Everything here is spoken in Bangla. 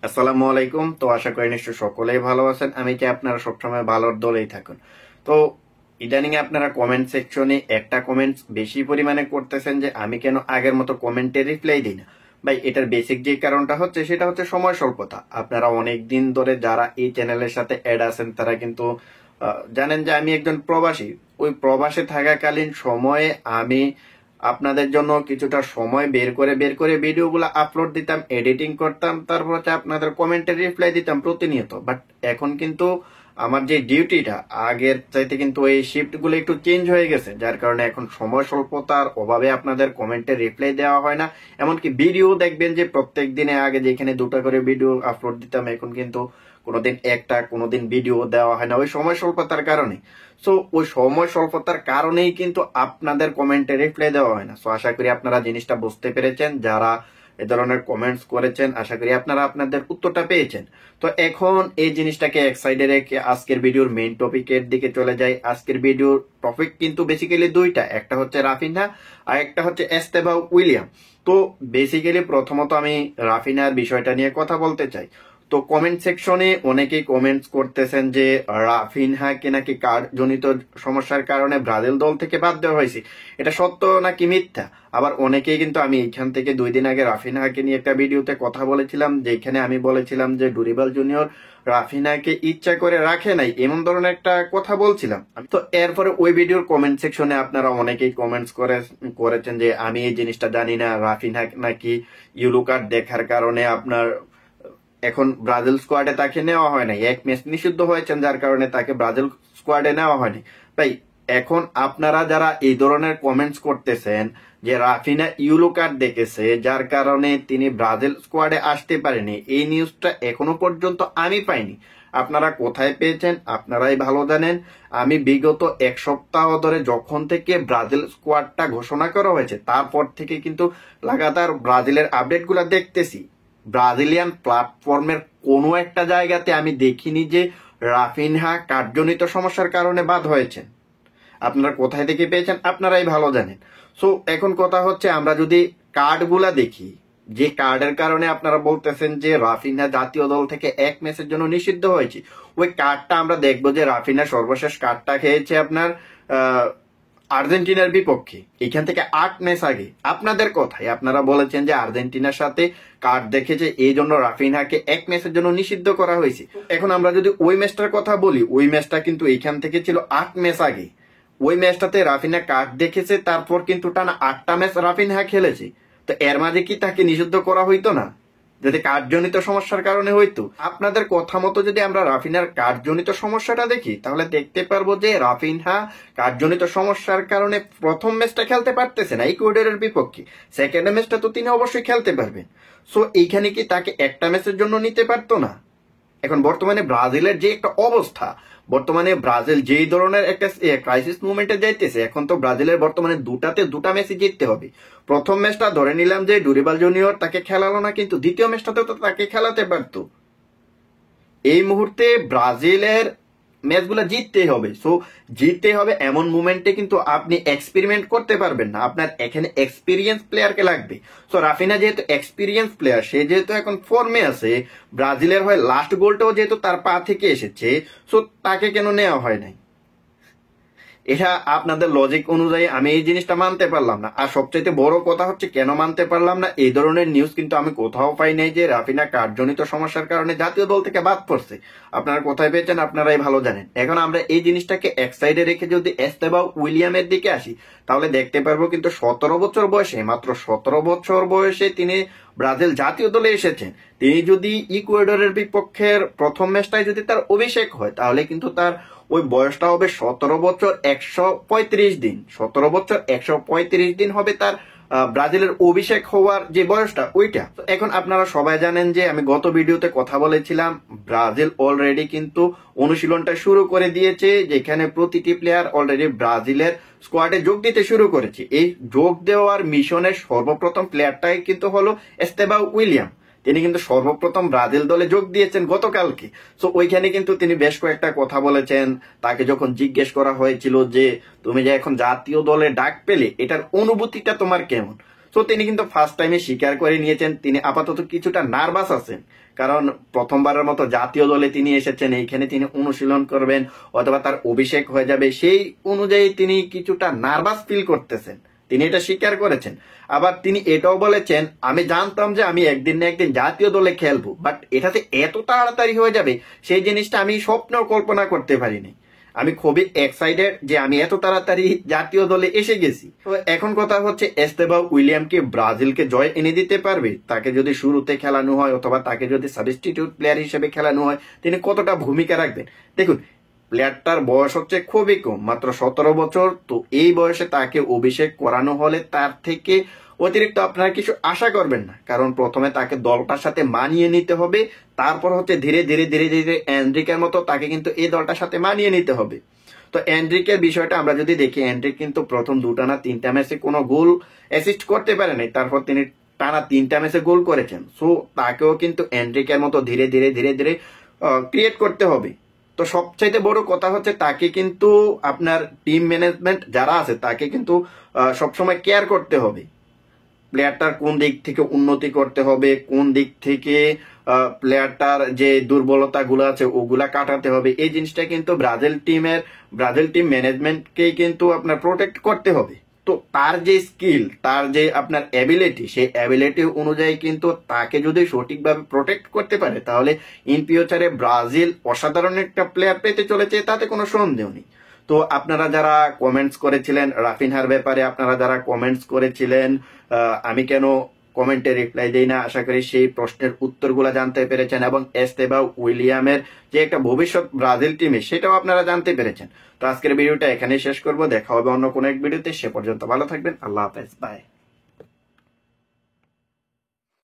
আসসালামু আলাইকুম। তো আশা করি নিশ্চয় সকলেই ভালো আছেন। আমি চাই আপনারা সবসময় ভালোর দলেই থাকুন। তো ইদানিং আপনারা কমেন্ট সেকশনে একটা কমেন্টস বেশি পরিমাণে করতেছেন যে আমি কেন আগের মতো কমেন্টে রিপ্লাই দিই না। ভাই, এটার বেসিক যে কারণটা হচ্ছে সেটা হচ্ছে সময় স্বল্পতা। আপনারা অনেক দিন ধরে যারা এই চ্যানেলের সাথে অ্যাড আছেন তারা কিন্তু জানেন যে আমি একজন প্রবাসী। ওই প্রবাসে থাকাকালীন সময়ে আমি আপনাদের জন্য কিছুটা সময় বের করে ভিডিওগুলো আপলোড দিতাম, এডিটিং করতাম, তারপর হচ্ছে আপনাদের কমেন্টে রিপ্লাই দিতাম প্রতিনিয়ত। বাট এখন কিন্তু আমার যে ডিউটিটা আগের চাইতে কিন্তু এই শিফট গুলো একটু চেঞ্জ হয়ে গেছে, যার কারণে এখন সময় স্বল্পতার অভাবে আপনাদের কমেন্টে রিপ্লাই দেওয়া হয় না। এমনকি ভিডিও দেখবেন যে প্রত্যেক দিনে আগে যেখানে দুটা করে ভিডিও আপলোড দিতাম, এখন কিন্তু কোনোদিন একটা, কোনোদিন ভিডিও দেওয়া হয় না ওই সময় স্বল্পতার কারণে। সো ওই সময় স্বল্পতার কারণেই কিন্তু আপনাদের কমেন্টে রিপ্লাই দেওয়া হয় না। সো আশা করি আপনারা জিনিসটা বুঝতে পেরেছেন। যারা এ ধরনের কমেন্টস করেছেন আশা করি আপনারা আপনাদের উত্তরটা পেয়েছেন। তো এখন এই জিনিসটাকে এক সাইডে রেখে আজকের ভিডিওর মেইন টপিকের দিকে চলে যাই। আজকের ভিডিওর টপিক কিন্তু বেসিক্যালি দুইটা, একটা হচ্ছে রাফিনহা আর একটা হচ্ছে এস্তেবাও উইলিয়াম। তো বেসিক্যালি প্রথমত আমি রাফিনহার বিষয়টা নিয়ে কথা বলতে চাই। তো কমেন্ট সেকশনে অনেকেই কমেন্টস করতেছেন যে রাফিনহাকে নাকি কার্ডজনিত সমস্যার কারণে ব্রাজিল দল থেকে বাদ দেওয়া হয়েছে। এটা সত্য নাকি মিথ্যা? আবার অনেকেই কিন্তু, আমি এখান থেকে 2 দিন আগে রাফিনহাকে নিয়ে একটা ভিডিওতে কথা বলেছিলাম, যেখানে আমি বলেছিলাম যে ডুরিবাল জুনিয়র রাফিনহাকে ইচ্ছা করে রাখে নাই, এমন ধরনের একটা কথা বলছিলাম। তো এরপরে ওই ভিডিওর কমেন্ট সেকশনে আপনারা অনেকেই কমেন্টস করেছেন যে আমি এই জিনিসটা জানি না, রাফিনহা নাকি ইয়েলো কার্ড দেখার কারণে আপনার এখন ব্রাজিল স্কোয়াডে তাকে নেওয়া হয় নাই, এক ম্যাচ নিষিদ্ধ হয়েছেন যার কারণে তাকে ব্রাজিল স্কোয়াডে নেওয়া হয়নি। তাই এখন আপনারা যারা এই ধরনের কমেন্টস করতেছেন যে রাফিনা ইয়েলো কার্ড দেখেছে যার কারণে তিনি ব্রাজিল স্কোয়াডে আসতে পারেনি, এই নিউজটা এখনো পর্যন্ত আমি পাইনি। আপনারা কোথায় পেয়েছেন আপনারাই ভালো জানেন। আমি বিগত এক সপ্তাহ ধরে যখন থেকে ব্রাজিল স্কোয়াডটা ঘোষণা করা হয়েছে তারপর থেকে কিন্তু লাগাতার ব্রাজিলের আপডেটগুলো দেখতেছি। ব্রাজিলিয়ান প্ল্যাটফর্মের কোনো একটা জায়গাতে আমি দেখিনি যে রাফিনহা কার্যজনিত সমস্যার কারণে বাদ হয়েছেন। আপনারা কোথায় থেকে পেয়েছেন আপনারাই ভালো জানেন। সো এখন কথা হচ্ছে, আমরা যদি কার্ডগুলা দেখি, যে কার্ডের কারণে আপনারা বলতেছেন যে রাফিনহা জাতীয় দল থেকে এক ম্যাচের জন্য নিষিদ্ধ হয়েছে, ওই কার্ডটা আমরা দেখবো যে রাফিনহা সর্বশেষ কার্ডটা খেয়েছে আপনার আর্জেন্টিনার বিপক্ষে, এখান থেকে 8 ম্যাচ আগে। আপনাদের কথাই আপনারা বলেছেন যে আর্জেন্টিনার সাথে কার্ড দেখেছে এই জন্য রাফিনহাকে এক ম্যাচের জন্য নিষিদ্ধ করা হয়েছে। এখন আমরা যদি ওই ম্যাচটার কথা বলি, ওই ম্যাচটা কিন্তু এখান থেকে ছিল 8 ম্যাচ আগে। ওই ম্যাচটাতে রাফিনহা কার্ড দেখেছে, তারপর কিন্তু টানা 8টা ম্যাচ রাফিনহা খেলেছে। তো এর মাঝে কি তাকে নিষিদ্ধ করা হইতো না যদি কার্ডজনিত সমস্যার কারণে হইতো? আপনাদের কথা মতো যদি আমরা রাফিনহার কার্ডজনিত সমস্যাটা দেখি তাহলে দেখতে পারবো যে রাফিনহা কার্ডজনিত সমস্যার কারণে প্রথম ম্যাচটা খেলতে পারতেছে না ইকুয়েডরের বিপক্ষে, সেকেন্ড ম্যাচটা তো তিনি অবশ্যই খেলতে পারবেন। সো এইখানে কি তাকে একটা ম্যাচের জন্য নিতে পারতো না? এখন বর্তমানে ব্রাজিলের যে একটা অবস্থা, বর্তমানে ব্রাজিল যেই ধরনের একটা ক্রাইসিস মুভমেন্টে যাইতেছে, এখন তো ব্রাজিলের বর্তমানে দুটা ম্যাচই জিততে হবে। প্রথম ম্যাচটা ধরে নিলাম যে ডুরিবাল জুনিয়র তাকে খেলালো না, কিন্তু দ্বিতীয় ম্যাচটাতেও তো তাকে খেলাতে পারতো। এই মুহূর্তে ব্রাজিলের ম্যাচগুলো জিততেই হবে। সো জিততে হবে এমন মুভমেন্টে কিন্তু আপনি এক্সপেরিমেন্ট করতে পারবেন না, আপনার এখানে এক্সপিরিয়েন্স প্লেয়ারকে লাগবে। সো রাফিনা যেহেতু এক্সপিরিয়েন্স প্লেয়ার, সে যেহেতু এখন ফর্মে আছে, ব্রাজিলের হয়ে লাস্ট গোলটাও যেহেতু তার পা থেকে এসেছে, সো তাকে কেন নেওয়া হয় নাই? এটা আপনাদের লজিক অনুযায়ী আমি এই জিনিসটা মানতে পারলাম না। আর সবচাইতে বড় কথা হচ্ছে কেন মানতে পারলাম না, এই ধরনের নিউজ কিন্তু আমি কোথাও পাই নাই যে রাফিনা কার্ডজনিত সমস্যার কারণে জাতীয় দল থেকে বাদ পড়ছে। আপনারা কোথায় পেয়েছেন আপনারাই ভালো জানেন। এখন আমরা এই জিনিসটাকে এক সাইডে রেখে যদি এস্তেবাও উইলিয়ামের দিকে আসি তাহলে দেখতে পারবো কিন্তু 17 বছর বয়সে, মাত্র 17 বছর বয়সে তিনি ব্রাজিল জাতীয় দলে এসেছেন। তিনি যদি ইকুয়েডরের বিপক্ষের প্রথম ম্যাচটাই যদি তার অভিষেক হয় তাহলে কিন্তু তার ওই বয়সটা হবে 17 বছর 135 দিন। 17 বছর 135 দিন হবে তার ব্রাজিলের অভিষেক হওয়ার যে বয়সটা ওইটা। এখন আপনারা সবাই জানেন যে আমি গত ভিডিওতে কথা বলেছিলাম ব্রাজিল অলরেডি কিন্তু অনুশীলনটা শুরু করে দিয়েছে, যেখানে প্রতিটি প্লেয়ার অলরেডি ব্রাজিলের স্কোয়াডে যোগ দিতে শুরু করেছে। এই যোগ দেওয়ার মিশনের সর্বপ্রথম প্লেয়ারটাই কিন্তু হলো এস্তেবাও উইলিয়াম। তিনি কিন্তু সর্বপ্রথম ব্রাজিল দলে যোগ দিয়েছেন গতকালকে। সো ওইখানে কিন্তু তিনি বেশ কয়েকটা কথা বলেছেন। তাকে যখন জিজ্ঞেস করা হয়েছিল যে তুমি যে এখন জাতীয় দলে ডাক পেলে এটার অনুভূতিটা তোমার কেমন, তো তিনি কিন্তু ফার্স্ট টাইমে স্বীকার করে নিয়েছেন তিনি আপাতত কিছুটা নার্ভাস আছেন, কারণ প্রথমবারের মতো জাতীয় দলে তিনি এসেছেন, এইখানে তিনি অনুশীলন করবেন অথবা তার অভিষেক হয়ে যাবে, সেই অনুযায়ী তিনি কিছুটা নার্ভাস ফিল করতেছেন, তিনি এটা স্বীকার করেছেন। আবার তিনি এটাও বলেছেন আমি জানতাম যে আমি একদিন না একদিন জাতীয় দলে খেলবো, বাট এটাতে এত তাড়াতাড়ি হয়ে যাবে সেই জিনিসটা আমি স্বপ্নেও কল্পনা করতে পারিনি। আমি খুবই এক্সাইটেড যে আমি এত তাড়াতাড়ি জাতীয় দলে এসে গেছি। তো এখন কথা হচ্ছে এস্তেভাও উইলিয়ামকে ব্রাজিলকে জয় এনে দিতে পারবে? তাকে যদি শুরুতে খেলানো হয় অথবা তাকে যদি সাবস্টিটিউট প্লেয়ার হিসেবে খেলানো হয় তিনি কতটা ভূমিকা রাখবেন? দেখুন, প্লেয়ারটার বয়স হচ্ছে খুবই কম, মাত্র 17 বছর। তো এই বয়সে তাকে অভিষেক করানো হলে তার থেকে অতিরিক্ত আপনারা কিছু আশা করবেন না, কারণ প্রথমে তাকে দলটার সাথে মানিয়ে নিতে হবে, তারপর হচ্ছে ধীরে ধীরে ধীরে ধীরে এনরিকের মতো তাকে কিন্তু এই দলটার সাথে মানিয়ে নিতে হবে। তো এনরিকের বিষয়টা আমরা যদি দেখি, এনরিক কিন্তু প্রথম 2টা না 3টা ম্যাচে কোনো গোল অ্যাসিস্ট করতে পারেনি, তারপর তিনি টানা 3টা ম্যাচে গোল করেছেন। সো তাকেও কিন্তু এনরিকের মতো ধীরে ধীরে ধীরে ধীরে ক্রিয়েট করতে হবে। তো সবচাইতে বড় কথা হচ্ছে তাকে কিন্তু আপনার টিম ম্যানেজমেন্ট যারা আছে তাকে কিন্তু সবসময় কেয়ার করতে হবে, প্লেয়ারটার কোন দিক থেকে উন্নতি করতে হবে, কোন দিক থেকে প্লেয়ারটার যে দুর্বলতা গুলো আছে ওগুলা কাটাতে হবে, এই জিনিসটা কিন্তু ব্রাজিল টিম ম্যানেজমেন্টকেই কিন্তু আপনার প্রোটেক্ট করতে হবে। তো তার যে স্কিল, তার যে আপনার অ্যাবিলিটি, সেই অ্যাবিলিটি অনুযায়ী কিন্তু তাকে যদি সঠিকভাবে প্রোটেক্ট করতে পারে তাহলে ইন ফিউচারে ব্রাজিল অসাধারণ একটা প্লেয়ার পেতে চলেছে, তাতে কোনো সন্দেহ নেই। তো আপনারা যারা কমেন্টস করেছিলেন রাফিনহার ব্যাপারে, আপনারা যারা কমেন্টস করেছিলেন আমি কেন কমেন্টে রিপ্লাই দেই না, আশা করি সেই প্রশ্নের উত্তরগুলো জানতে পেরেছেন এবং এস্তেভাও উইলিয়ামের যে একটা ভবিষ্যৎ ব্রাজিল টিমে সেটাও আপনারা জানতে পেরেছেন। তো আজকের ভিডিওটা এখানেই শেষ করব, দেখা হবে অন্য কোনো এক ভিডিওতে, সে পর্যন্ত ভালো থাকবেন, আল্লাহ হাফেজ, বাই।